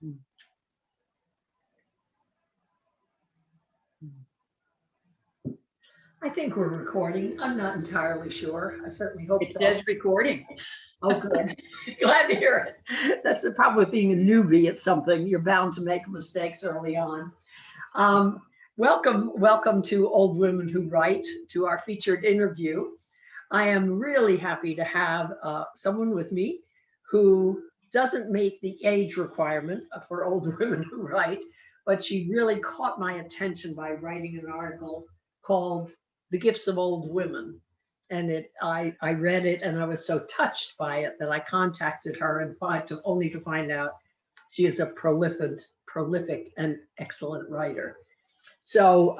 Mm. I think we're recording. I'm not entirely sure. I certainly hope It so. says recording. Oh, good. Glad to hear it. That's the problem with being a newbie at something. You're bound to make mistakes early on. Welcome to Old Women Who Write, to our featured interview. I am really happy to have someone with me who doesn't meet the age requirement for old women who write, but she really caught my attention by writing an article called The Gifts of Old Women. And I read it and I was so touched by it that I contacted her and only to find out she is a prolific and excellent writer. So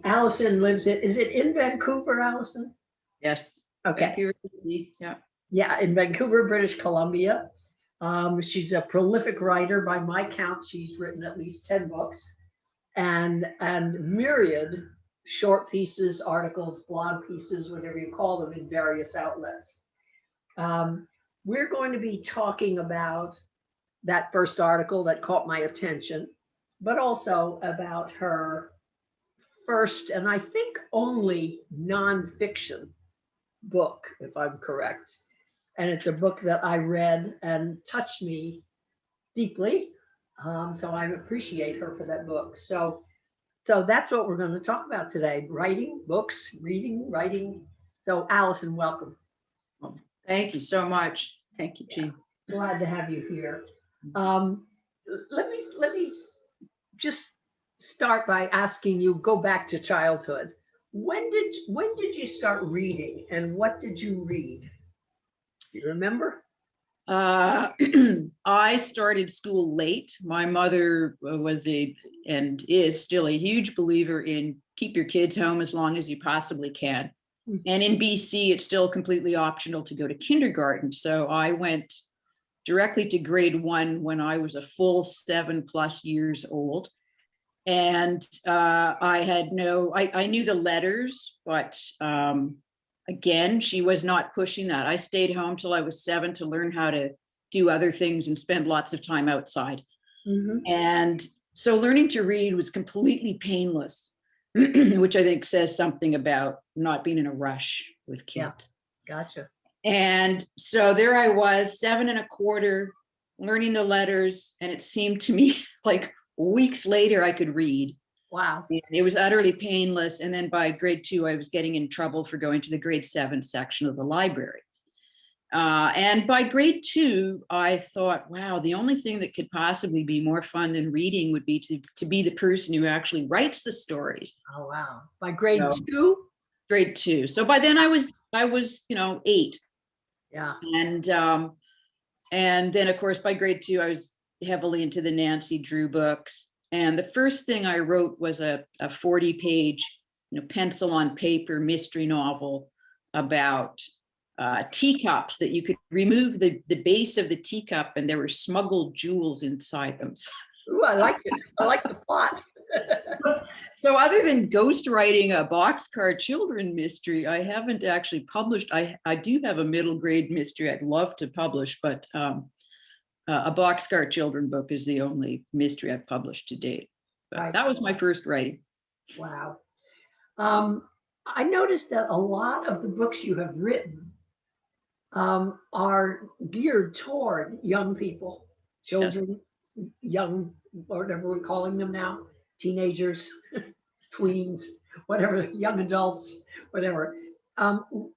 Alison is it in Vancouver, Alison? Yes. Okay. Vancouver, yeah. Yeah, in Vancouver, British Columbia. She's a prolific writer. By my count, she's written at least 10 books and myriad short pieces, articles, blog pieces, whatever you call them, in various outlets. We're going to be talking about that first article that caught my attention, but also about her first, and I think only, nonfiction book, if I'm correct. And it's a book that I read and touched me deeply. So I appreciate her for that book. So that's what we're going to talk about today: writing, books, reading, writing. So Alison, welcome. Well, thank you so much. Thank you, Jean. Yeah, glad to have you here. Let me just start by asking you, go back to childhood. When did you start reading, and what did you read? Do you remember? I started school late. My mother was and is still a huge believer in keep your kids home as long as you possibly can. And in BC, it's still completely optional to go to kindergarten. So I went directly to grade 1 when I was a full 7+ years old. And I knew the letters, but again, she was not pushing that. I stayed home till I was 7 to learn how to do other things and spend lots of time outside. Mm-hmm. And so learning to read was completely painless, which I think says something about not being in a rush with kids. Yeah, gotcha. And so there I was, 7 1/4, learning the letters. And it seemed to me like weeks later I could read. Wow. It was utterly painless. And then by grade 2, I was getting in trouble for going to the grade 7 section of the library. And by grade 2, I thought, wow, the only thing that could possibly be more fun than reading would be to be the person who actually writes the stories. Oh, wow. By grade 2? Grade 2. So by then I was 8. Yeah. And then of course by grade 2, I was heavily into the Nancy Drew books. And the first thing I wrote was a 40-page, pencil on paper mystery novel about teacups that you could remove the base of the teacup and there were smuggled jewels inside them. Ooh, I like it. I like the plot. So other than ghostwriting a boxcar children mystery, I haven't actually published. I do have a middle grade mystery I'd love to publish, but a boxcar children book is the only mystery I've published to date. But that was my first writing. Wow. I noticed that a lot of the books you have written are geared toward young people, children, yes. Young, whatever we're calling them now, teenagers, tweens, whatever, young adults, whatever.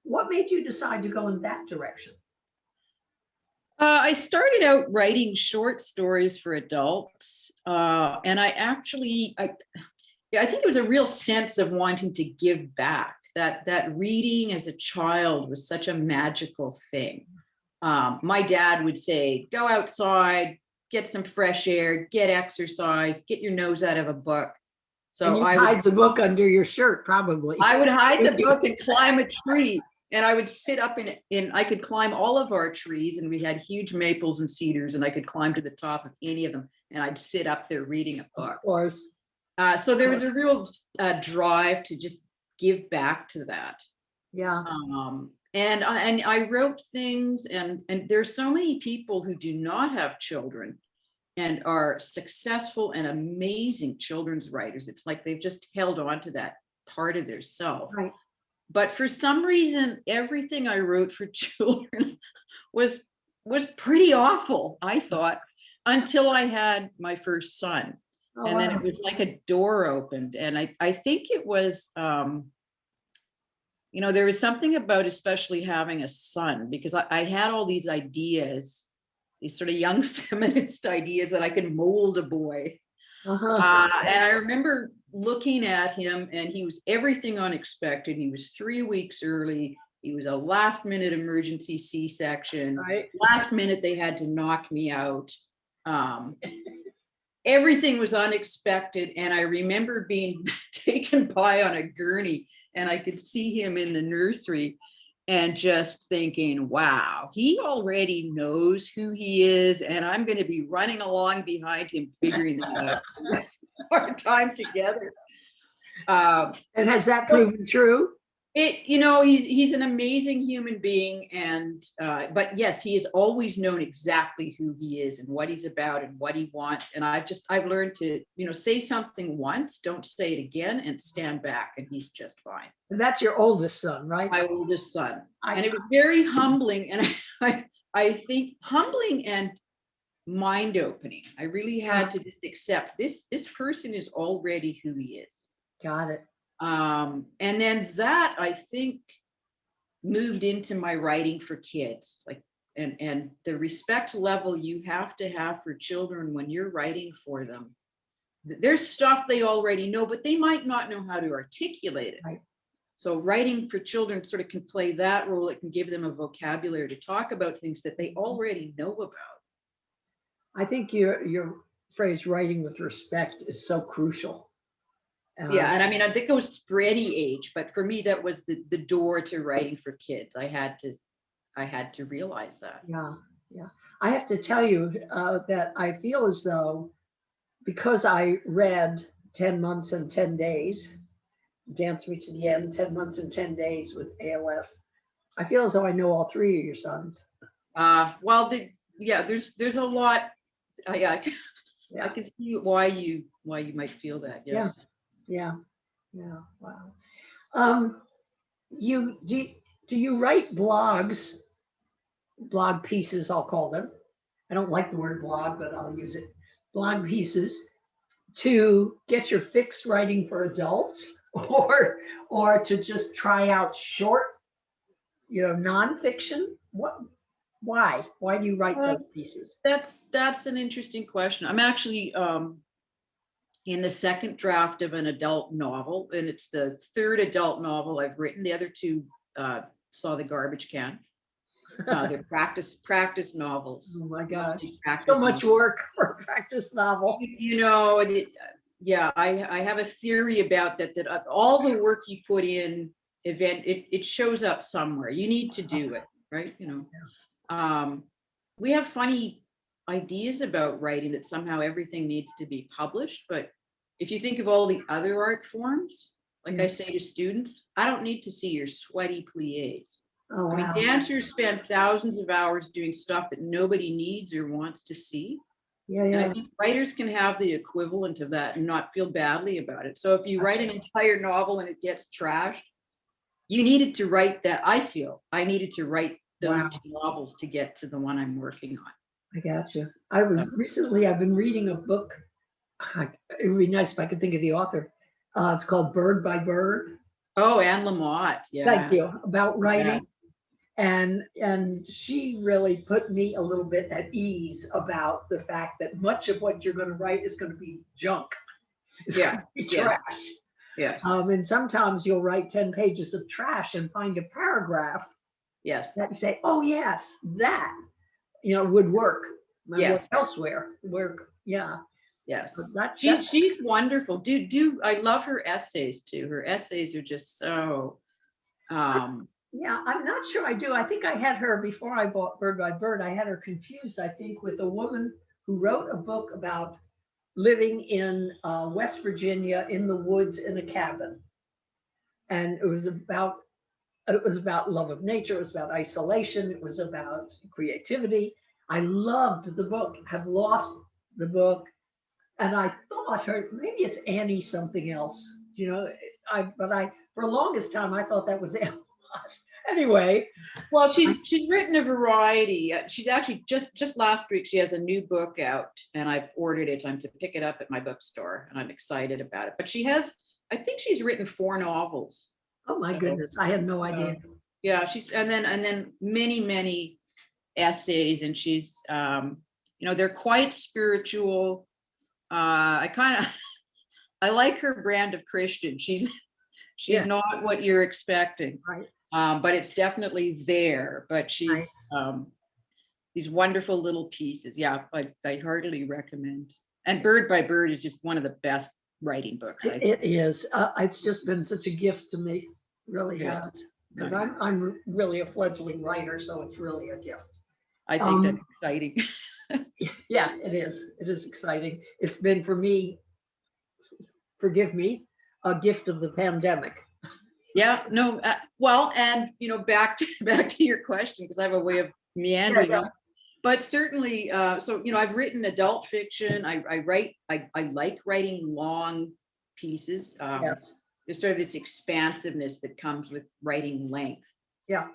What made you decide to go in that direction? I started out writing short stories for adults, and I think it was a real sense of wanting to give back. That reading as a child was such a magical thing. My dad would say, go outside, get some fresh air, get exercise, get your nose out of a book. So I would hide the book under your shirt, probably. I would hide the book and climb a tree. And I would sit up I could climb all of our trees, and we had huge maples and cedars, and I could climb to the top of any of them. And I'd sit up there reading a book. Of course. So there was a real drive to just give back to that. Yeah. And I wrote things, and there's so many people who do not have children and are successful and amazing children's writers. It's like they've just held on to that part of their self. Right. But for some reason, everything I wrote for children was pretty awful, I thought, until I had my first son. Oh, And then wow. it was like a door opened. And I think it was, there was something about especially having a son, because I had all these ideas, these sort of young feminist ideas that I could mold a boy. Uh-huh. And I remember looking at him, and he was everything unexpected. He was 3 weeks early. He was a last minute emergency C-section. Right. Last minute, they had to knock me out. Everything was unexpected. And I remember being taken by on a gurney, and I could see him in the nursery and just thinking, wow, he already knows who he is, and I'm going to be running along behind him, figuring that out the rest of our time together. And has that proven true? He's an amazing human being, and but yes, he has always known exactly who he is and what he's about and what he wants. And I've learned to, say something once, don't say it again, and stand back, and he's just fine. And that's your oldest son, right? My oldest son. And it was very humbling, and I think humbling and mind opening. I really had to just accept this person is already who he is. Got it. And then that, I think, moved into my writing for kids, like, and the respect level you have to have for children when you're writing for them. There's stuff they already know, but they might not know how to articulate it. Right. So writing for children sort of can play that role. It can give them a vocabulary to talk about things that they already know about. I think your phrase "writing with respect" is so crucial. Yeah, and I mean, I think it goes for any age, but for me, that was the door to writing for kids. I had to realize that. Yeah, yeah. I have to tell you that I feel as though, because I read 10 Months and 10 Days, Dance Me to the End, 10 Months and 10 Days with ALS, I feel as though I know all three of your sons. Well, there's a lot. I can see why you might feel that. Yes. Yeah. Wow. Do you write blogs, blog pieces, I'll call them. I don't like the word blog, but I'll use it. Blog pieces to get your fix writing for adults, or to just try out short, nonfiction? Why do you write those pieces? That's an interesting question. I'm actually in the second draft of an adult novel, and it's the third adult novel I've written. The other two saw the garbage can. They're practice novels. Oh my gosh, so much work for a practice novel. Yeah, I have a theory about that all the work you put in, it shows up somewhere. You need to do it, right? We have funny ideas about writing that somehow everything needs to be published, but if you think of all the other art forms, like I say to students, I don't need to see your sweaty pliés. Oh, wow. I mean, dancers spend thousands of hours doing stuff that nobody needs or wants to see. Yeah. And I think writers can have the equivalent of that and not feel badly about it. So if you write an entire novel and it gets trashed, you needed to write that. I feel I needed to write those two novels to get to the one I'm working on. I got you. I've been reading a book. It would be nice if I could think of the author. It's called Bird by Bird. Oh, Anne Lamott. Yeah. Thank you. About writing. Yeah. And she really put me a little bit at ease about the fact that much of what you're going to write is going to be junk. Yeah. Trash. Yes. And sometimes you'll write 10 pages of trash and find a paragraph. Yes. That you say, oh yes, that would work. Yes. Work elsewhere. Work. Yeah. Yes. She's wonderful. I love her essays too. Her essays are just so. Yeah, I'm not sure I do. I think I had her before I bought Bird by Bird. I had her confused, I think, with a woman who wrote a book about living in West Virginia in the woods in a cabin. And it was about love of nature. It was about isolation. It was about creativity. I loved the book. Have lost the book, and I thought her, maybe it's Annie something else, you know, but for the longest time, I thought that was Anne. Anyway, Well, she's written a variety. She's actually just last week, she has a new book out, and I've ordered it. I'm to pick it up at my bookstore, and I'm excited about it. But she has, I think she's written 4 novels. oh my So, goodness, I had no idea. yeah, she's and then many essays, and she's they're quite spiritual. I kind of I like her brand of Christian. She's Yeah, not what you're expecting. right, But it's definitely there. But she's nice. these wonderful little pieces. Yeah, I heartily recommend. And Bird by Bird is just one of the best writing books. It is. It's just been such a gift to me, really Good. has. Because Nice. I'm really a fledgling writer, so it's really a gift. I think that's exciting. Yeah, it is. It is exciting. It's been for me, forgive me, a gift of the pandemic. Yeah, no, well, and back to your question, because I have a way of meandering Yeah, on. But certainly, so I've written adult fiction. I like writing long pieces. yes, There's sort of this expansiveness that comes with writing length. yeah.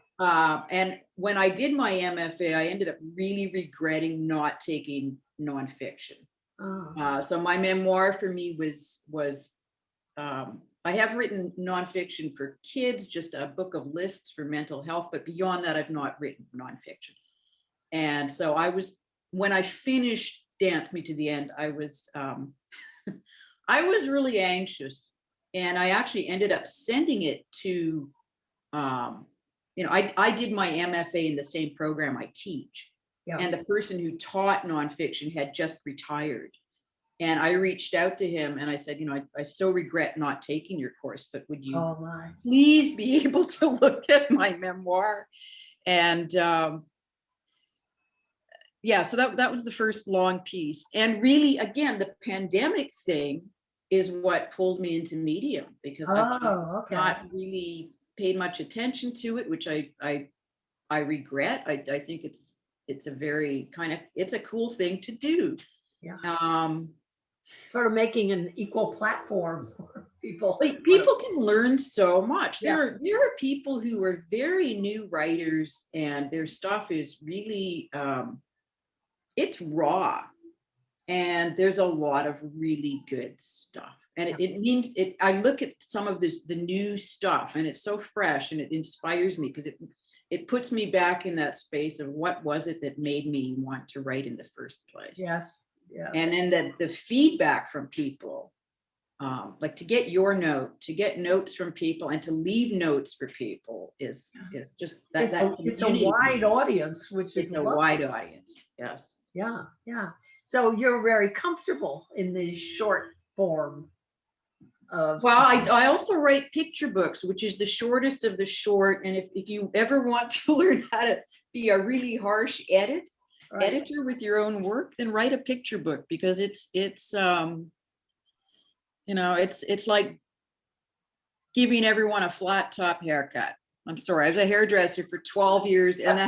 And when I did my MFA, I ended up really regretting not taking nonfiction. Oh, So my memoir for me was I have written nonfiction for kids, just a book of lists for mental health, but beyond that, I've not written nonfiction. And so when I finished Dance Me to the End, I was I was really anxious, and I actually ended up sending it to I did my MFA in the same program I teach, yeah. and the person who taught nonfiction had just retired. And I reached out to him and I said, I so regret not taking your course, but would you Oh my. please be able to look at my memoir? And yeah, so that was the first long piece. And really, again, the pandemic thing is what pulled me into Medium, because I've just Oh, okay. not really paid much attention to it, which I regret. I think it's a very it's a cool thing to do. Yeah. Um, Sort of making an equal platform for people. Like, people can learn so much. Yeah. There are people who are very new writers, and their stuff is really it's raw, and there's a lot of really good stuff. And it means it. I look at some of the new stuff, and it's so fresh, and it inspires me, because it puts me back in that space of what was it that made me want to write in the first place. Yes. Yeah. And then the feedback from people, like to get notes from people, and to leave notes for people is just that. It's a wide audience, which is it's a wide audience. Yes. Yeah, yeah. So you're very comfortable in the short form of. Well, I also write picture books, which is the shortest of the short. And if you ever want to learn how to be a really harsh editor with your own work, then write a picture book, because it's like giving everyone a flat top haircut. I'm sorry, I was a hairdresser for 12 years, and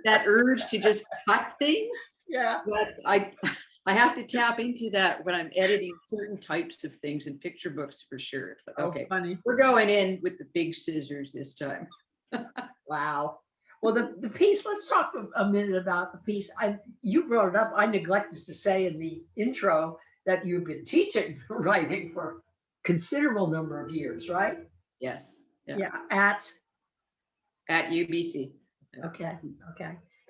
that urge to just cut things, Yeah. that I have to tap into that when I'm editing certain types of things in picture books, for sure. It's like, okay, Funny. we're going in with the big scissors this time. Wow. Well, the piece, let's talk a minute about the piece. You brought it up. I neglected to say in the intro that you've been teaching writing for considerable number of years, right? Yes. Yeah. At UBC. Okay.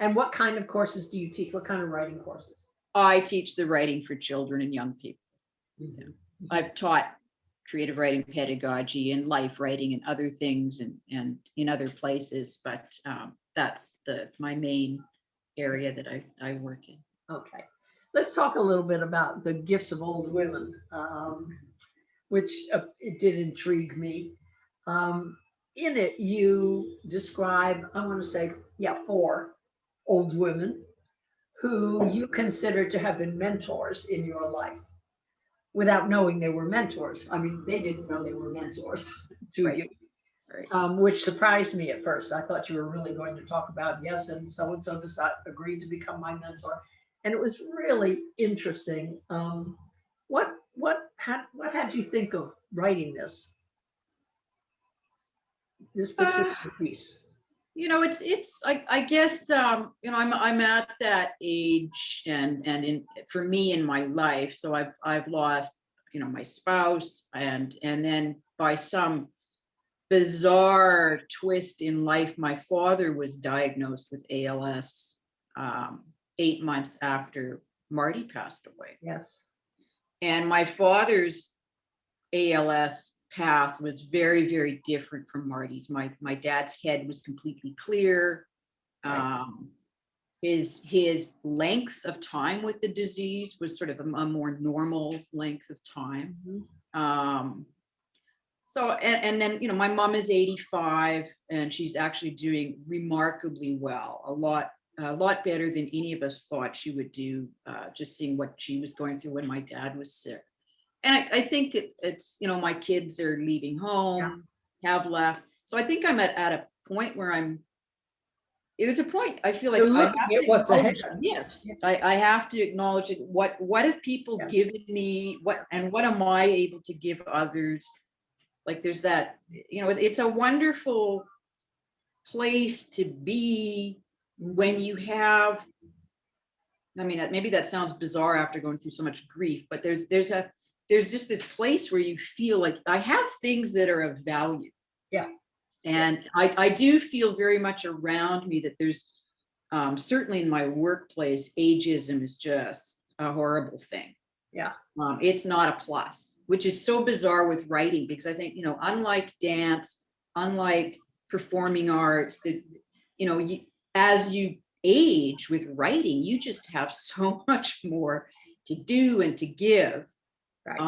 And what kind of courses do you teach? What kind of writing courses? I teach the writing for children and young people. Mm-hmm. I've taught creative writing pedagogy and life writing and other things, and in other places, but that's my main area that I work in. Okay. Let's talk a little bit about the gifts of old women, which it did intrigue me. In it, you describe, I want to say, 4 old women who you consider to have been mentors in your life without knowing they were mentors. I mean, they didn't know they were mentors to Right. you, Right. which surprised me at first. I thought you were really going to talk about, yes, and so-and-so agreed to become my mentor. and it was really interesting. What had you think of writing this Uh, particular piece? it's I guess I'm at that age and for me in my life, so I've lost my spouse, and then by some bizarre twist in life, my father was diagnosed with ALS 8 months after Marty passed away. Yes. And my father's ALS path was very, very different from Marty's. My dad's head was completely clear. Right. His length of time with the disease was sort of a more normal length of time. So and then my mom is 85, and she's actually doing remarkably well, a lot better than any of us thought she would do, just seeing what she was going through when my dad was sick. And I think it's my kids are leaving home, have left. So I think I'm at a point where there's a point I feel like You're I have looking to at what's ahead. acknowledge gifts. I have to acknowledge it. What have people given me? What am I able to give others? Like there's that, it's a wonderful place to be when you have, I mean, maybe that sounds bizarre after going through so much grief, but there's just this place where you feel like I have things that are of value. Yeah. And I do feel very much around me that there's certainly in my workplace, ageism is just a horrible thing. Yeah. It's not a plus, which is so bizarre with writing, because I think, unlike dance, unlike performing arts, as you age with writing, you just have so much more to do and to give. Right.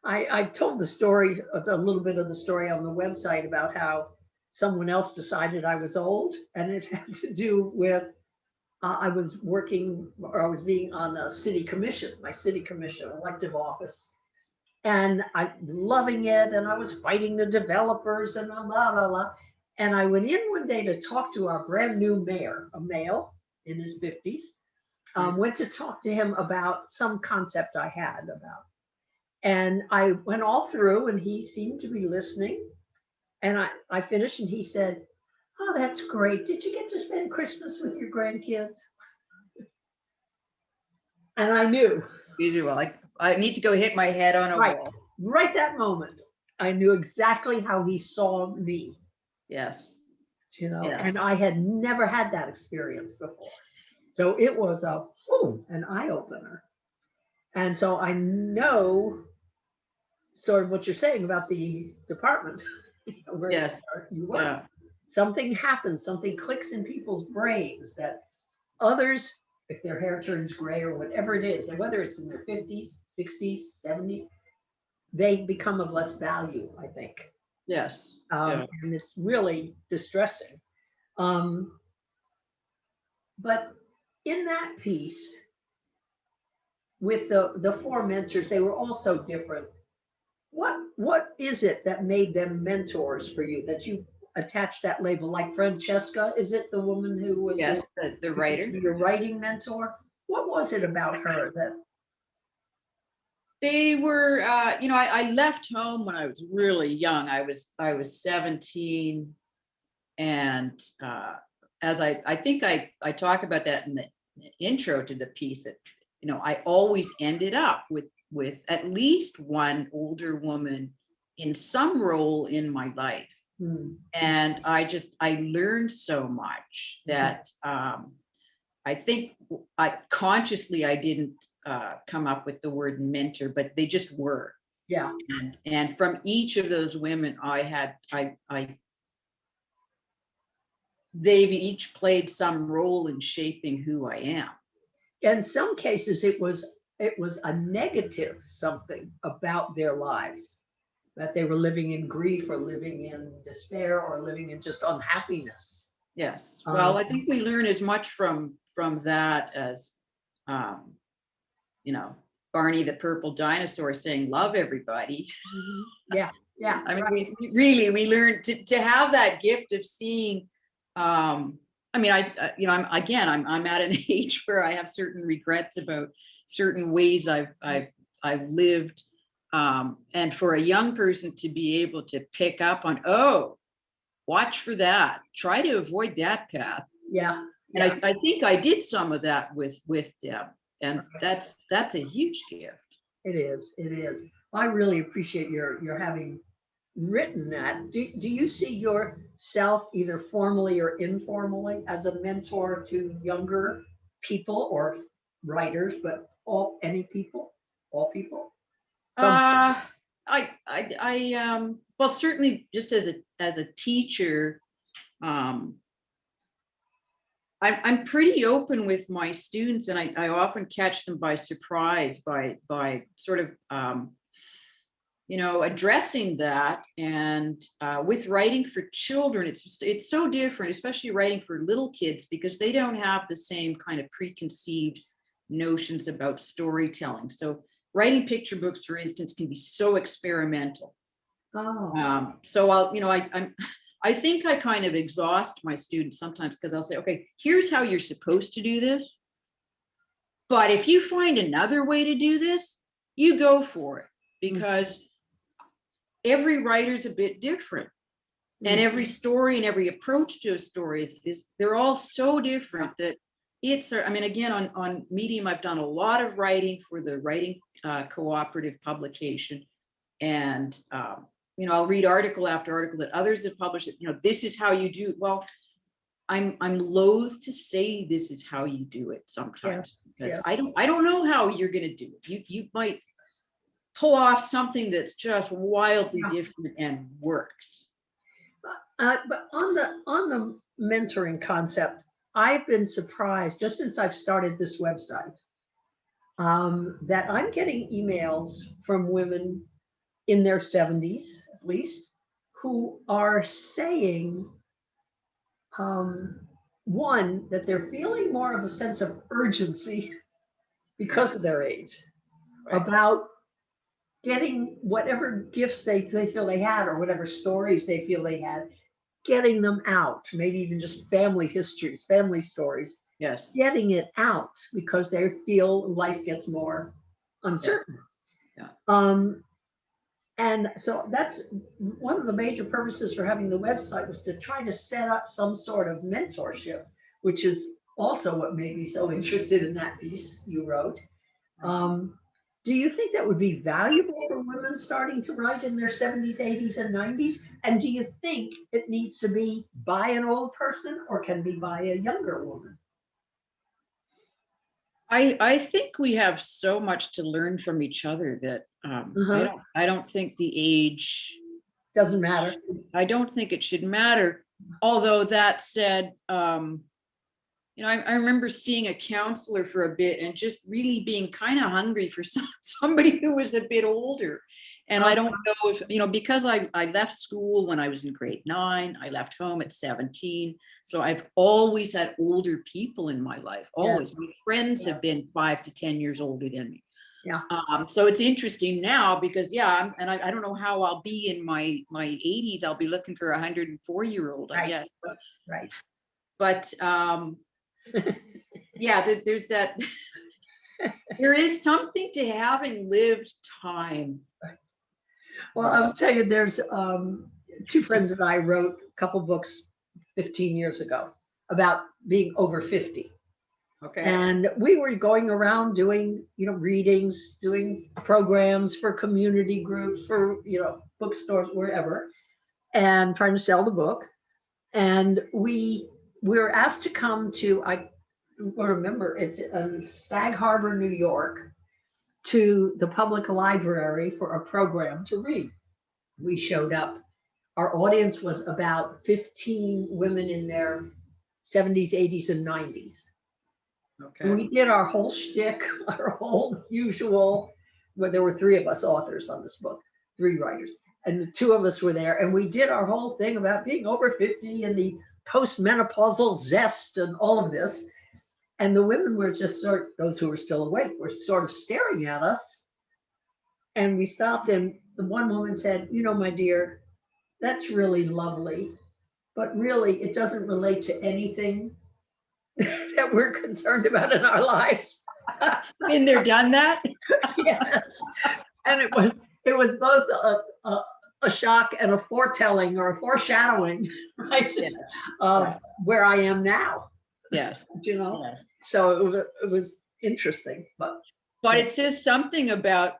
I told the story, a little bit of the story on the website about how someone else decided I was old, and it had to do with I was working, or I was being on a city commission, my city commission elective office, and I loving it, and I was fighting the developers and blah blah blah. And I went in one day to talk to our brand new mayor, a male in his 50s. Went to talk to him about some concept I had about. And I went all through, and he seemed to be listening. And I finished, and he said, "Oh, that's great. Did you get to spend Christmas with your grandkids?" And I knew. Like, I need to go hit my head on a wall. Right that moment, I knew exactly how he saw me. Yes. Yes. And I had never had that experience before. So it was an eye opener. And so I know sort of what you're saying about the department. Where yes. You work. Yeah. Something happens, something clicks in people's brains that others, if their hair turns gray or whatever it is, and whether it's in their 50s, 60s, 70s, they become of less value, I think. Yes. And it's really distressing. But in that piece, with the four mentors, they were also different. What is it that made them mentors for you, that you attached that label? Like Francesca, is it the woman who was the writer, your writing mentor? What was it about her that they were? I left home when I was really young. I was 17, and as I think I talk about that in the intro to the piece, that I always ended up with at least one older woman in some role in my life. And I learned so much that I think I didn't come up with the word mentor, but they just were. Yeah. And from each of those women, they've each played some role in shaping who I am. In some cases, it was a negative something about their lives, that they were living in grief or living in despair or living in just unhappiness. Yes. Well, I think we learn as much from that as, Barney the purple dinosaur saying, "Love everybody." Yeah. Yeah. I mean, we learn to have that gift of seeing I mean, you know, I'm at an age where I have certain regrets about certain ways I've lived. And for a young person to be able to pick up on, oh, watch for that, try to avoid that path. Yeah, And yeah, I think I did some of that with them. And that's a huge gift. it is. It is. I really appreciate your having written that. Do you see yourself either formally or informally as a mentor to younger people or writers, but any people, all people? Some. Uh, well, certainly just as a teacher, um, I'm pretty open with my students, and I often catch them by surprise by sort of you know, addressing that. And with writing for children, it's so different, especially writing for little kids, because they don't have the same kind of preconceived notions about storytelling. So writing picture books, for instance, can be so experimental. Oh, So I think I kind of exhaust my students sometimes, because I'll say, okay, here's how you're supposed to do this. But if you find another way to do this, you go for it, because every writer's a bit different. And every story and every approach to a story is they're all so different that I mean, again, on Medium, I've done a lot of writing for the writing cooperative publication. And you know, I'll read article after article that others have published. You know, this is how you do. Well, I'm loath to say this is how you do it sometimes, because yes. I don't know how you're going to do it. You might pull off something that's just wildly different and works. But on the mentoring concept, I've been surprised just since I've started this website, that I'm getting emails from women in their 70s, at least, who are saying, um, one, that they're feeling more of a sense of urgency because of their age Right. about getting whatever gifts they feel they had or whatever stories they feel they had, getting them out, maybe even just family histories, family stories, Yes. getting it out because they feel life gets more uncertain. Yeah. And so that's one of the major purposes for having the website, was to try to set up some sort of mentorship, which is also what made me so interested in that piece you wrote. Do you think that would be valuable for women starting to write in their 70s, 80s, and 90s? And do you think it needs to be by an old person or can be by a younger woman? I think we have so much to learn from each other that Uh-huh. I don't think the age, Doesn't matter. I don't think it should matter. Although that said, you know, I remember seeing a counselor for a bit and just really being kind of hungry for somebody who was a bit older. And I don't know if, you know, because I left school when I was in grade 9, I left home at 17. So I've always had older people in my life, always. Yes. My friends have been 5 to 10 years older than me. Yeah. So it's interesting now because, yeah, I don't know how I'll be in my 80s. I'll be looking for a 104-year-old, I Right. guess. Right. But yeah, there's that. There is something to having lived time. Well, I'll tell you, there's two friends and I wrote a couple books 15 years ago about being over 50. Okay. And we were going around doing, readings, doing programs for community groups, for, bookstores, wherever, and trying to sell the book. And we were asked to come to, I remember, it's in Sag Harbor, New York, to the public library for a program to read. We showed up. Our audience was about 15 women in their 70s, 80s, and 90s. Okay. We did our whole shtick, our whole usual. Well, there were 3 of us authors on this book, 3 writers, and the 2 of us were there. And we did our whole thing about being over 50 and the postmenopausal zest and all of this. And the women were just those who were still awake, were sort of staring at us. And we stopped, and the one woman said, my dear, that's really lovely, but really it doesn't relate to anything that we're concerned about in our lives. Been there, done that. Yes. And it was both a shock and a foretelling or a foreshadowing, right? Yes. Of Right. where I am now, Yes. you know? Yes. So it was interesting, but It says something about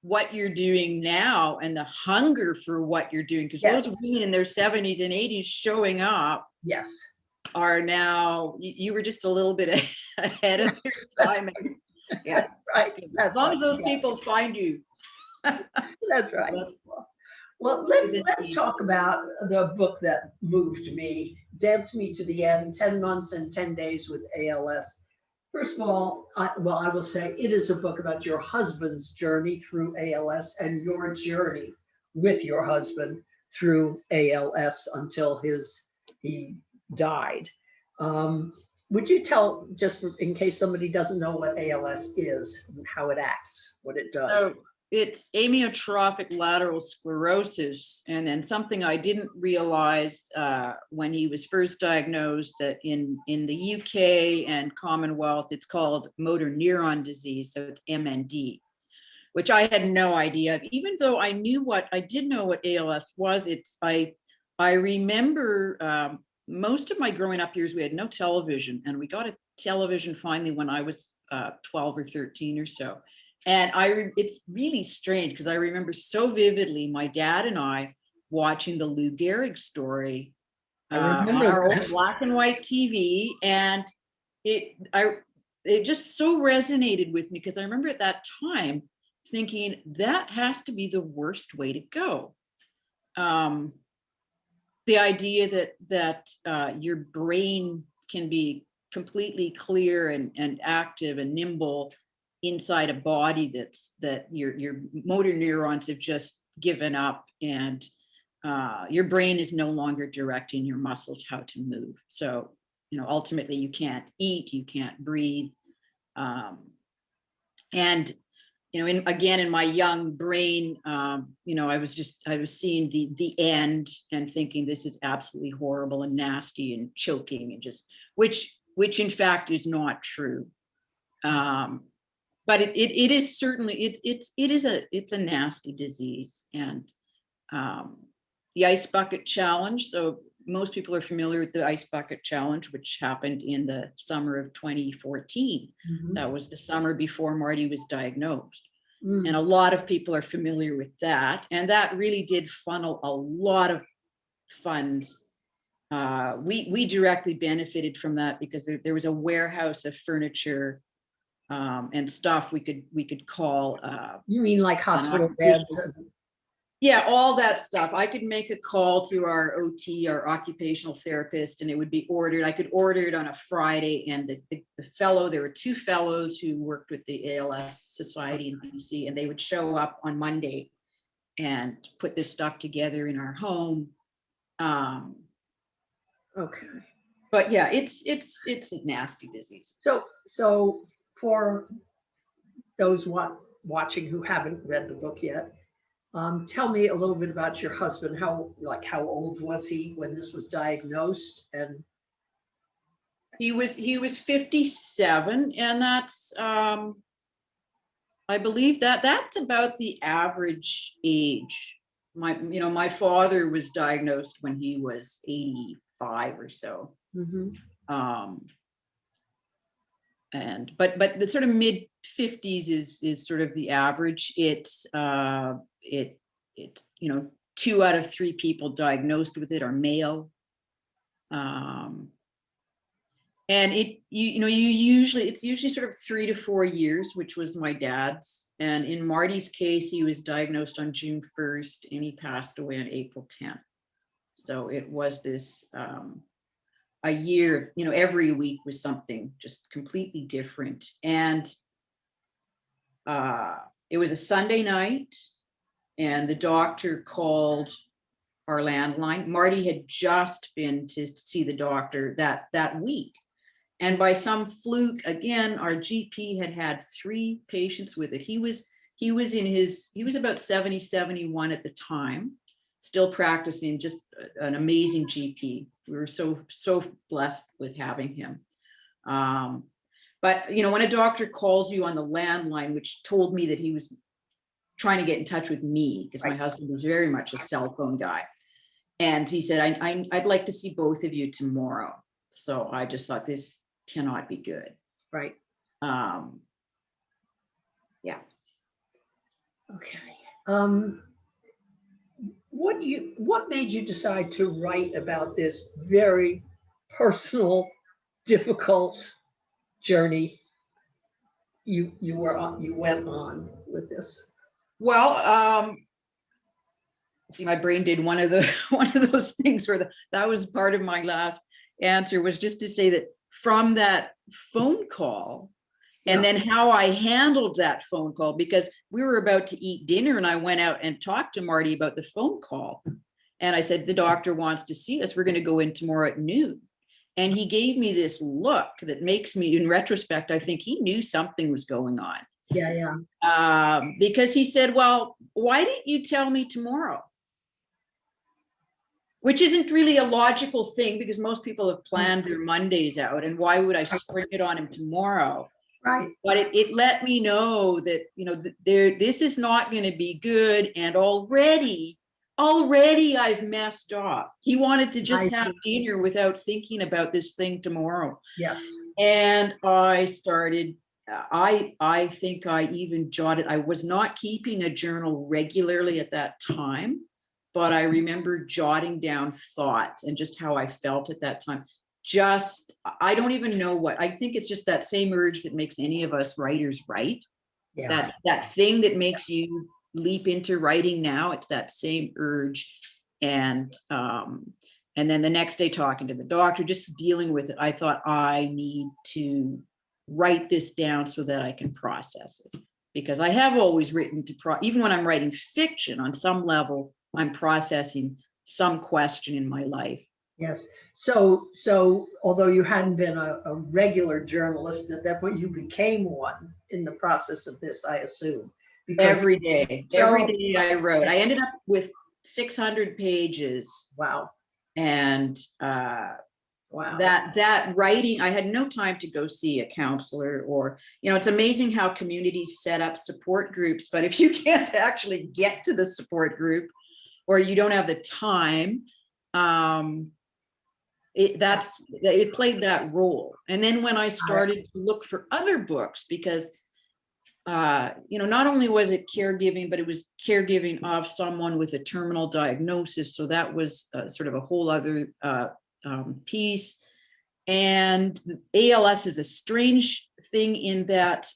what you're doing now and the hunger for what you're doing, because yes, those women in their 70s and 80s showing up yes. are now, you were just a little bit ahead of your That's time. Yeah. right. As That's long right. as those Yeah, people find you. that's right. Well, Well, let's talk about the book that moved me, Dance Me to the End, 10 Months and 10 Days with ALS. First of all, I will say it is a book about your husband's journey through ALS and your journey with your husband through ALS until he died. Would you tell, just in case somebody doesn't know what ALS is, and how it acts, what it does? So it's amyotrophic lateral sclerosis. And then something I didn't realize when he was first diagnosed, that in the UK and Commonwealth, it's called motor neuron disease. So it's MND, which I had no idea of, even though I did know what ALS was. I remember most of my growing up years, we had no television, and we got a television finally when I was 12 or 13 or so. And it's really strange because I remember so vividly my dad and I watching the Lou Gehrig story on our old black and white TV, and it just so resonated with me because I remember at that time thinking that has to be the worst way to go. The idea that your brain can be completely clear and active and nimble inside a body that your motor neurons have just given up, and your brain is no longer directing your muscles how to move. So, ultimately you can't eat, you can't breathe. And in my young brain, I was seeing the end and thinking this is absolutely horrible and nasty and choking and just which in fact is not true. But it is certainly it's a nasty disease. And the ice bucket challenge. So most people are familiar with the ice bucket challenge, which happened in the summer of 2014. Mm-hmm. That was the summer before Marty was diagnosed. Mm. And a lot of people are familiar with that. And that really did funnel a lot of funds. We directly benefited from that because there was a warehouse of furniture and stuff we could call. You mean like hospital beds? Yeah, all that stuff. I could make a call to our OT, our occupational therapist, and it would be ordered. I could order it on a Friday, and the fellow, there were two fellows who worked with the ALS Society in BC, and they would show up on Monday and put this stuff together in our home. Okay. But yeah, it's a nasty disease. So for those watching who haven't read the book yet, tell me a little bit about your husband. How old was he when this was diagnosed? And he was 57, and that's I believe that's about the average age. My father was diagnosed when he was 85 or so. mm-hmm. But the sort of mid 50s is sort of the average. It's 2 out of 3 people diagnosed with it are male. And it's usually sort of 3 to 4 years, which was my dad's. And in Marty's case, he was diagnosed on June 1st and he passed away on April 10th. So it was this a year, every week was something just completely different. And it was a Sunday night, and the doctor called our landline. Marty had just been to see the doctor that week. And by some fluke, again, our GP had 3 patients with it. He was about 70, 71 at the time, still practicing, just an amazing GP. We were so blessed with having him. But when a doctor calls you on the landline, which told me that he was trying to get in touch with me, because my husband was very much a cell phone guy. And he said, I'd like to see both of you tomorrow. So I just thought, this cannot be good. Right. Yeah. Okay. What made you decide to write about this very personal, difficult journey you went on with this? Well, see, my brain did one of those things where that was part of my last answer, was just to say that from that phone call, and then how I handled that phone call, because we were about to eat dinner and I went out and talked to Marty about the phone call. And I said, the doctor wants to see us. We're going to go in tomorrow at noon. And he gave me this look that makes me, in retrospect, I think he knew something was going on. Yeah. Because he said, well, why didn't you tell me tomorrow? Which isn't really a logical thing, because most people have planned their Mondays out. And why would I spring it on him tomorrow? Right. But it let me know that, this is not going to be good. And already I've messed up. He wanted to just have dinner without thinking about this thing tomorrow. Yes. And I started, I think I even jotted, I was not keeping a journal regularly at that time, but I remember jotting down thoughts and just how I felt at that time. I don't even know what, I think it's just that same urge that makes any of us writers write. Yeah. That thing that makes you leap into writing now, it's that same urge. And then the next day, talking to the doctor, just dealing with it, I thought, I need to write this down so that I can process it. Because I have always written even when I'm writing fiction, on some level, I'm processing some question in my life. Yes. So although you hadn't been a regular journalist at that point, you became one in the process of this, I assume. Every day I wrote. I ended up with 600 pages. Wow. And wow, that writing, I had no time to go see a counselor, or, it's amazing how communities set up support groups, but if you can't actually get to the support group, or you don't have the time, it played that role. And then when I started to look for other books, because not only was it caregiving, but it was caregiving of someone with a terminal diagnosis. So that was sort of a whole other piece. And ALS is a strange thing in that,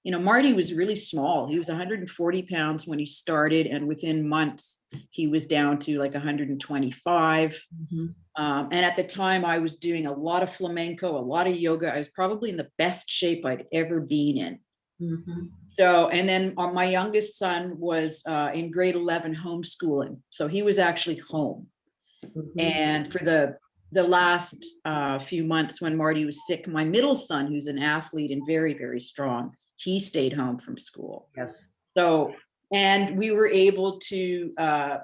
Marty was really small. He was 140 pounds when he started, and within months, he was down to like 125. Mm-hmm. And at the time, I was doing a lot of flamenco, a lot of yoga. I was probably in the best shape I'd ever been in. Mm-hmm. So, and then my youngest son was in grade 11 homeschooling. So he was actually home. Mm-hmm. And for the last few months when Marty was sick, my middle son, who's an athlete and very, very strong, he stayed home from school. Yes. So, and we were able to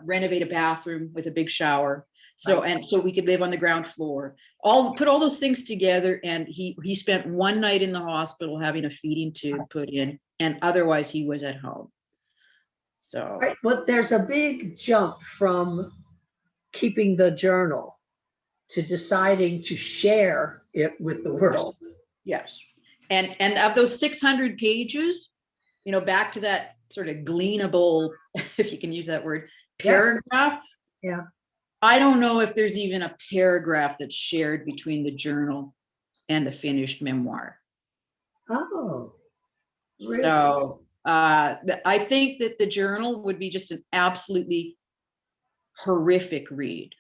renovate a bathroom with a big shower. So, and so we could live on the ground floor, put all those things together. And he spent one night in the hospital having a feeding tube put in, and otherwise he was at home. So, right, but there's a big jump from keeping the journal to deciding to share it with the world. Yes. And of those 600 pages, back to that sort of gleanable, if you can use that word, paragraph. Yeah. I don't know if there's even a paragraph that's shared between the journal and the finished memoir. Oh, really? So I think that the journal would be just an absolutely horrific read.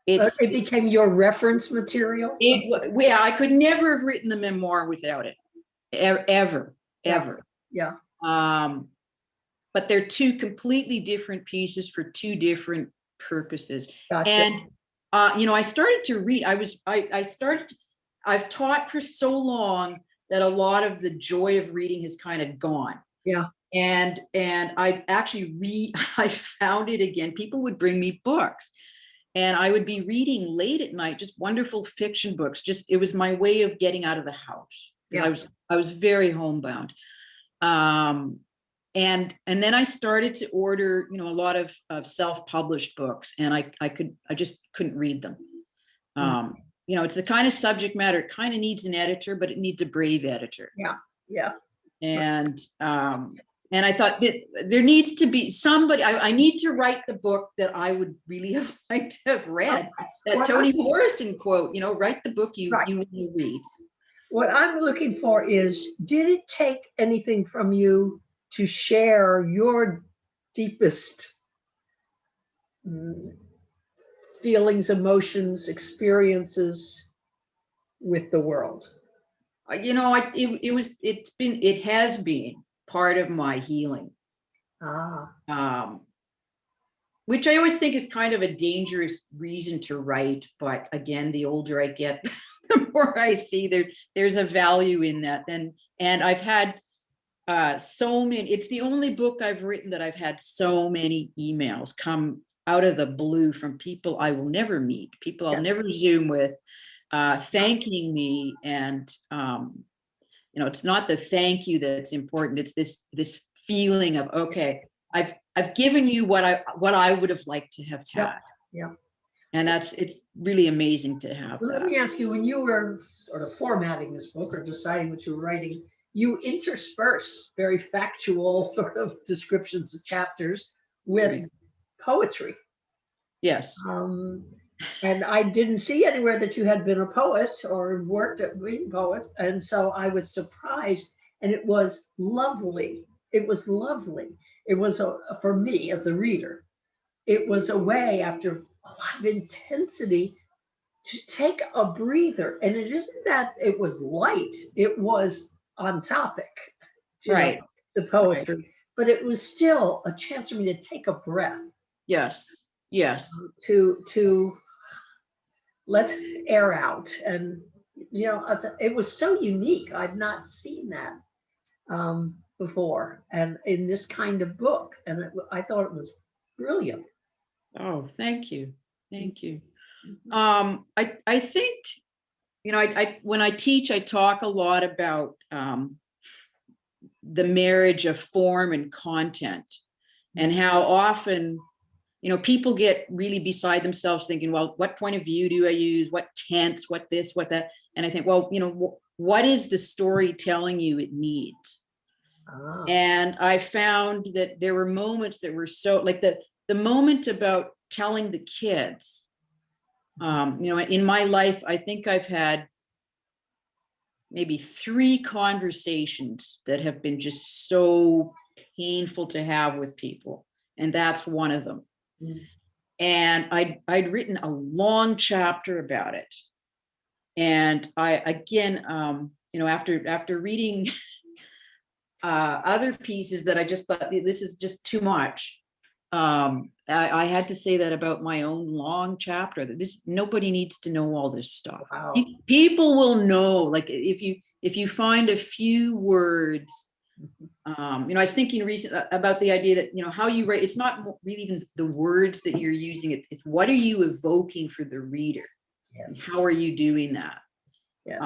It became your reference material? Yeah, I could never have written the memoir without it, ever. Yeah. But they're two completely different pieces for two different purposes. Gotcha. And I started to read. I've taught for so long that a lot of the joy of reading has kind of gone. Yeah. And I actually I found it again. People would bring me books, And I would be reading late at night, just wonderful fiction books. Just, it was my way of getting out of the house, because I was very homebound. And then I started to order, a lot of self-published books, and I just couldn't read them. It's the kind of subject matter, it kind of needs an editor, but it needs a brave editor. Yeah. And I thought that there needs to be somebody, I need to write the book that I would really have liked to have read. That Toni Morrison quote, write the book you want to read. What I'm looking for is, did it take anything from you to share your deepest feelings, emotions, experiences with the world? It has been part of my healing. Which I always think is kind of a dangerous reason to write. But again, the older I get, the more I see there's a value in that. And I've had so many, it's the only book I've written that I've had so many emails come out of the blue from people I will never meet, people I'll never Zoom with, thanking me. And, it's not the thank you that's important. It's this feeling of, okay, I've given you what I would have liked to have had. And it's really amazing to have. Let me ask you, when you were sort of formatting this book or deciding what you were writing, you intersperse very factual sort of descriptions of chapters with poetry. Yes. And I didn't see anywhere that you had been a poet or worked at being a poet. And so I was surprised, and it was lovely. It was lovely. It was, for me as a reader, it was a way, after a lot of intensity, to take a breather. And it isn't that it was light, it was on topic, the poetry, but it was still a chance for me to take a breath. Yes. To let air out. And, it was so unique. I've not seen that before, and in this kind of book. And I thought it was brilliant. Oh, thank you. I think, when I teach, I talk a lot about the marriage of form and content, and how often, people get really beside themselves thinking, well, what point of view do I use? What tense, what this, what that? And I think, well, what is the story telling you it needs? And I found that there were moments that were so, like the moment about telling the kids, in my life, I think I've had maybe 3 conversations that have been just so painful to have with people. And that's one of them. And I'd written a long chapter about it. And after reading other pieces that I just thought, this is just too much. I had to say that about my own long chapter, that nobody needs to know all this stuff. Wow. People will know, like if you find a few words. I was thinking recently about the idea that, how you write, it's not really even the words that you're using, it's what are you evoking for the reader? Yes. How are you doing that? Yes.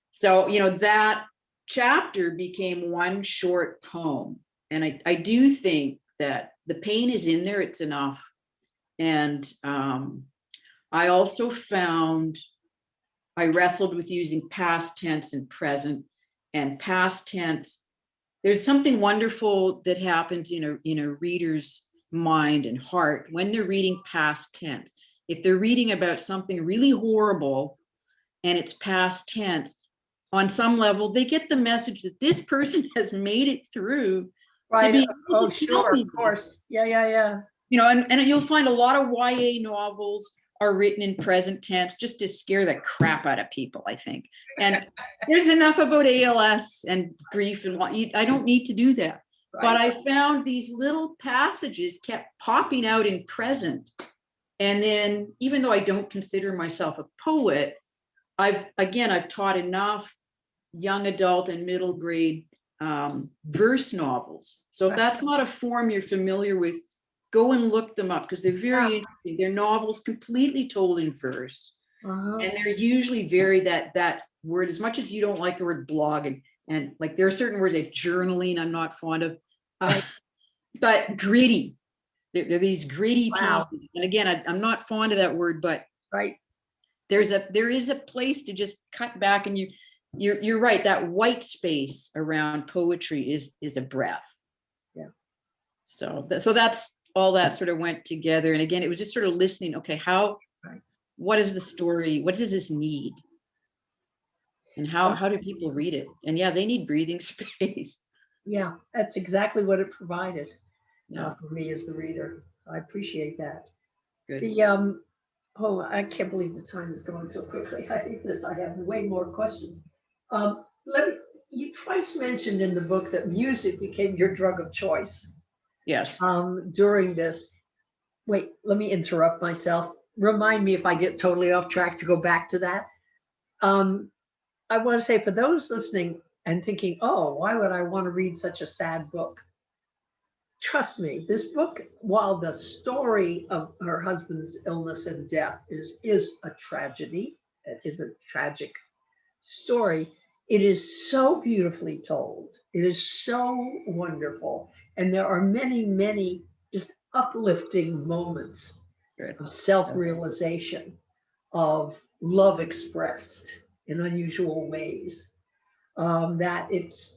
So, that chapter became one short poem. And I do think that the pain is in there, it's enough. And I also found, I wrestled with using past tense and present. And past tense, there's something wonderful that happens in a reader's mind and heart when they're reading past tense. If they're reading about something really horrible and it's past tense, on some level, they get the message that this person has made it through. Right. Oh, sure, of course. Yeah. And you'll find a lot of YA novels are written in present tense just to scare the crap out of people, I think. And there's enough about ALS and grief and I don't need to do that. Right. But I found these little passages kept popping out in present. And then, even though I don't consider myself a poet, I've taught enough young adult and middle grade verse novels. So if that's not a form you're familiar with, go and look them up because they're very Yeah. interesting. They're novels completely told in verse. Uh-huh. And they're usually very that word, as much as you don't like the word blog, and like there are certain words like journaling I'm not fond of, Right. but gritty. They're these gritty Wow. pieces. And again, I'm not fond of that word, but Right. there is a place to just cut back, and you're right. That white space around poetry is a breath. Yeah. So that's all that sort of went together. And again, it was just sort of listening. Okay, Right. what is the story? What does this need? And how do people read it? And yeah, they need breathing space. Yeah, that's exactly what it provided Yeah, for me as the reader. I appreciate that. good. The oh, I can't believe the time is going so quickly. I hate this. I have way more questions. Let me. You twice mentioned in the book that music became your drug of choice Yes. during this. Wait, let me interrupt myself. Remind me if I get totally off track to go back to that. Um, I want to say for those listening and thinking, oh, why would I want to read such a sad book? Trust me, this book, while the story of her husband's illness and death is a tragedy, it is a tragic story, it is so beautifully told. It is so wonderful. And there are many, many just uplifting moments Good. of self-realization, of love expressed in unusual ways. That it's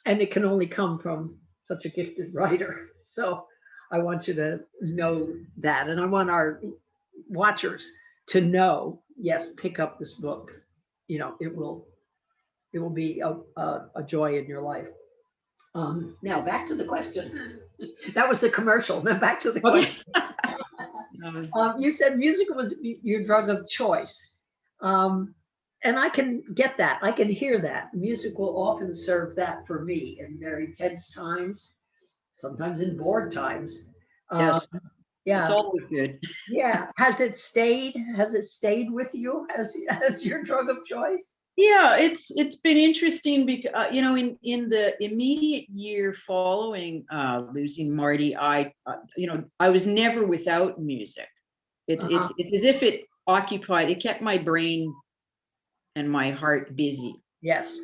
and it can only come from such a gifted writer. So I want you to know that, and I want our watchers to know. Yes, pick up this book. You know, it will be a joy in your life. Now back to the question. That was the commercial. Then back to the Okay. question. You said music was your drug of choice. Um, and I can get that. I can hear that. Music will often serve that for me in very tense times, sometimes in bored times. Uh, Yes, it's yeah, always good. yeah. Has it stayed? Has it stayed with you as your drug of choice? Yeah, it's been interesting because in the immediate year following losing Marty, I was never without music. Uh-huh. It's as if it occupied. It kept my brain and my heart busy. Yes.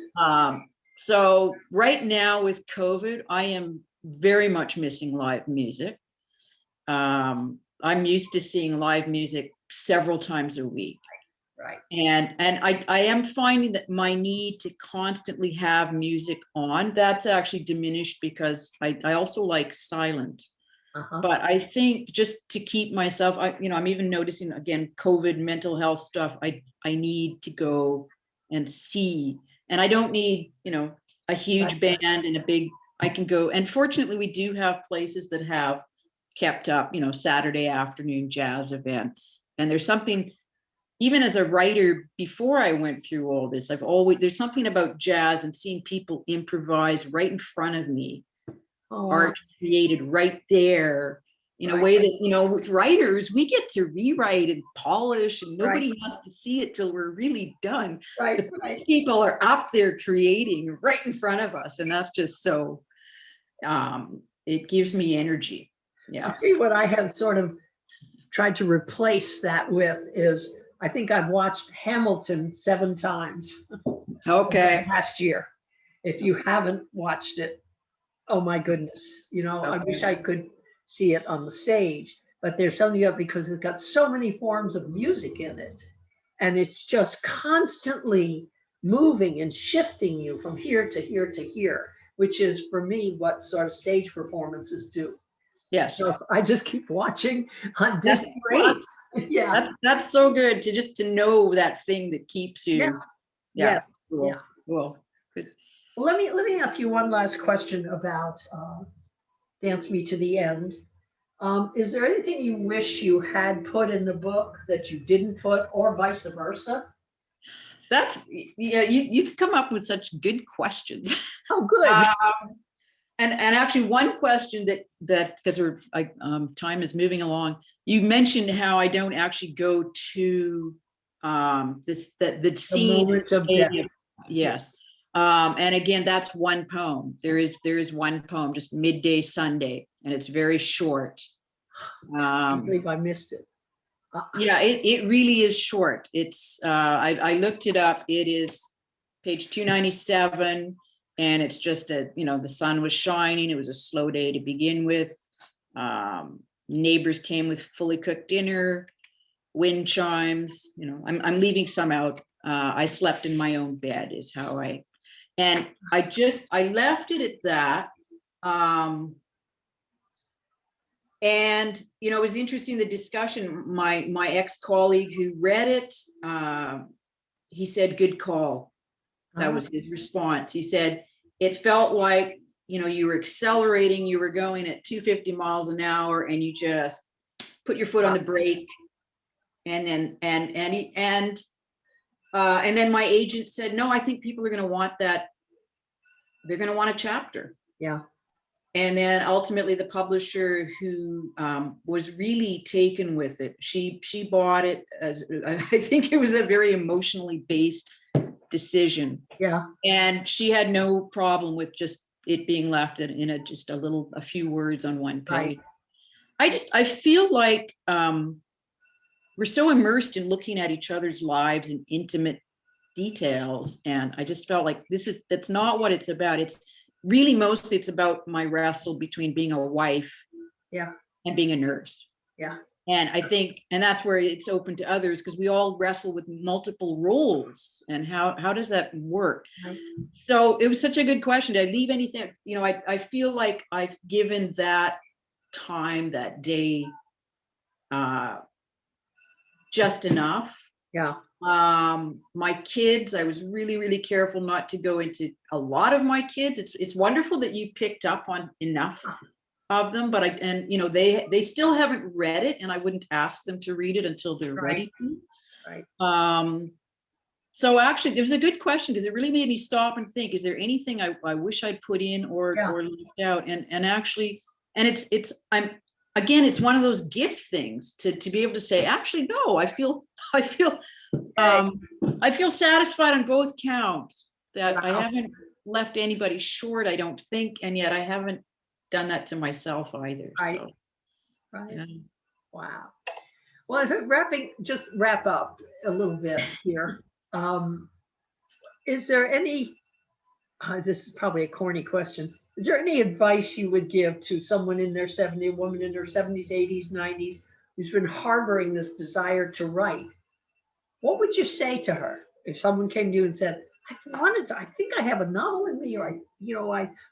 So right now with COVID, I am very much missing live music. I'm used to seeing live music several times a week. Right. And I am finding that my need to constantly have music on, that's actually diminished because I also like silent. Uh-huh. But I think just to keep myself, I'm even noticing again, COVID mental health stuff, I need to go and see. And I don't need, a huge Right. band and I can go. And fortunately, we do have places that have kept up, Saturday afternoon jazz events. And there's something, even as a writer, before I went through all this, there's something about jazz and seeing people improvise right in front of me, Oh, art created right there in a right. way that, with writers, we get to rewrite and polish and Right. nobody has to see it till we're really done. Right. But Right. these people are up there creating right in front of us. And that's just so, it gives me energy. Yeah. I'll tell you what I have sort of tried to replace that with is I think I've watched Hamilton 7 times Okay. last year. If you haven't watched it, oh my goodness, I wish I could see it on the stage, but there's something up because it's got so many forms of music in it. And it's just constantly moving and shifting you from here to here to here, which is for me what sort of stage performances do. Yes. So I just keep watching on That's Disney great. Plus. Yeah. That's so good to know that thing that keeps you. Yeah. Yeah. Yeah. Cool. Yeah. Cool. Good. Well, let me ask you one last question about Dance Me to the End. Is there anything you wish you had put in the book that you didn't put, or vice versa? That's yeah. You've come up with such good questions. Oh, good. And actually, one question that because time is moving along. You mentioned how I don't actually go to the The scene. moment of death. Yes. And again, that's one poem. There is one poem, just Midday Sunday. and it's very short. I believe I missed it. Yeah, it really is short. It's I looked it up. It is page 297, and it's just the sun was shining. It was a slow day to begin with. Neighbors came with fully cooked dinner, wind chimes. I'm leaving some out. I slept in my own bed is how I left it at that. And it was interesting, the discussion. My ex-colleague who read it, he said, "Good call." That was his response. He said it felt like you were accelerating, you were going at 250 miles an hour, and you just put your foot on the brake. And then and then my agent said, "No, I think people are going to want that. They're going to want a chapter." Yeah. And then ultimately the publisher, who was really taken with it, she bought it as, I think it was a very emotionally based decision. Yeah. And she had no problem with just it being left in a few words on one page. Right. I feel like we're so immersed in looking at each other's lives and intimate details. And I just felt like that's not what it's about. It's really mostly it's about my wrestle between being a wife, yeah, and being a nurse. Yeah. And I think, and that's where it's open to others, because we all wrestle with multiple roles, and how does that work? Right. So it was such a good question. Did I leave anything? I feel like I've given that time, that day, just enough. Yeah. My kids, I was really, really careful not to go into a lot of my kids. It's wonderful that you picked up on enough of them, but they still haven't read it, and I wouldn't ask them to read it until they're ready to. Right. So actually, it was a good question, because it really made me stop and think: is there anything I wish I'd put in or left out? And actually, and it's one of those gift things to be able to say, actually, no, I feel satisfied on both counts, that I haven't left anybody short, I don't think, and yet I haven't done that to myself either. Right. So, Right. yeah. Wow. Well, just wrap up a little bit here. Is there any, this is probably a corny question, is there any advice you would give to someone in their 70s, a woman in their 70s, 80s, 90s, who's been harboring this desire to write? What would you say to her if someone came to you and said, I think I have a novel in me, or I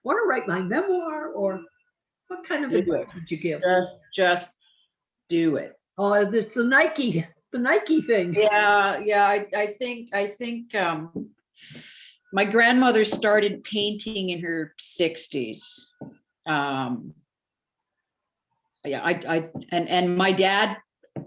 want to write my memoir, or what kind of advice would you give? Just do it. Oh, it's the Nike thing. Yeah. I think my grandmother started painting in her 60s. And my dad,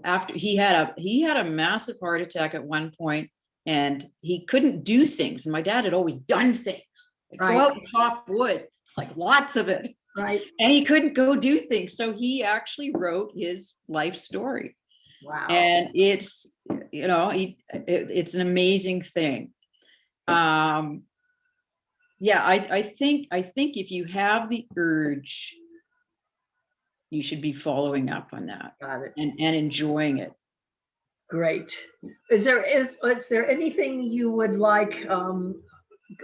after he had a massive heart attack at one point, and he couldn't do things. And my dad had always done things, like go out and chop wood, like lots of it. Right. And he couldn't go do things. So he actually wrote his life story. Wow. And it's, it's an amazing thing. I think if you have the urge, you should be following up on that. Got it. And enjoying it. Great. Is there anything you would like?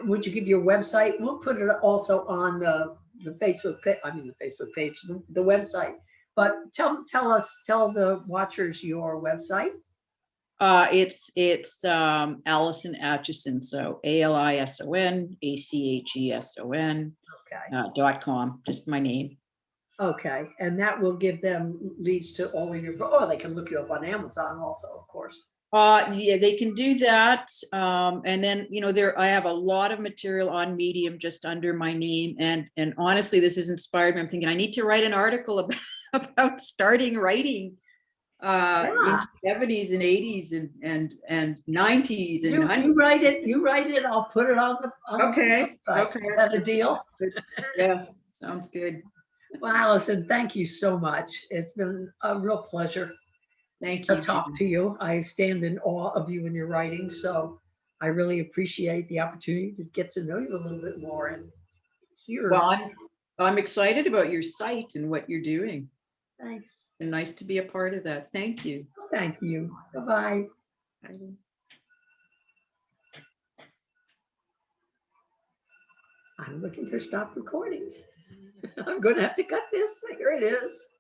Would you give your website? We'll put it also on the Facebook page. I mean, the Facebook page, the website. But tell the watchers your website. It's Alison Acheson. So ALISON .com. Just my name. Okay, and that will give them leads to all of your. Oh, they can look you up on Amazon also, of course. Yeah, they can do that. And then I have a lot of material on Medium just under my name. And honestly, this has inspired me. I'm thinking I need to write an article about starting writing in the 70s and 80s and 90s and you write it. I'll put it on the okay. website. Okay. Is that a deal? Yes, sounds good. Well, Alison, thank you so much. It's been a real pleasure. Thank you. To talk to you. I stand in awe of you and your writing, so I really appreciate the opportunity to get to know you a little bit more and hear. Well, I'm excited about your site and what you're doing, Thanks. and nice to be a part of that. Thank you. Thank you. Bye-bye. I'm looking for stop recording. I'm going to have to cut this. Here it is.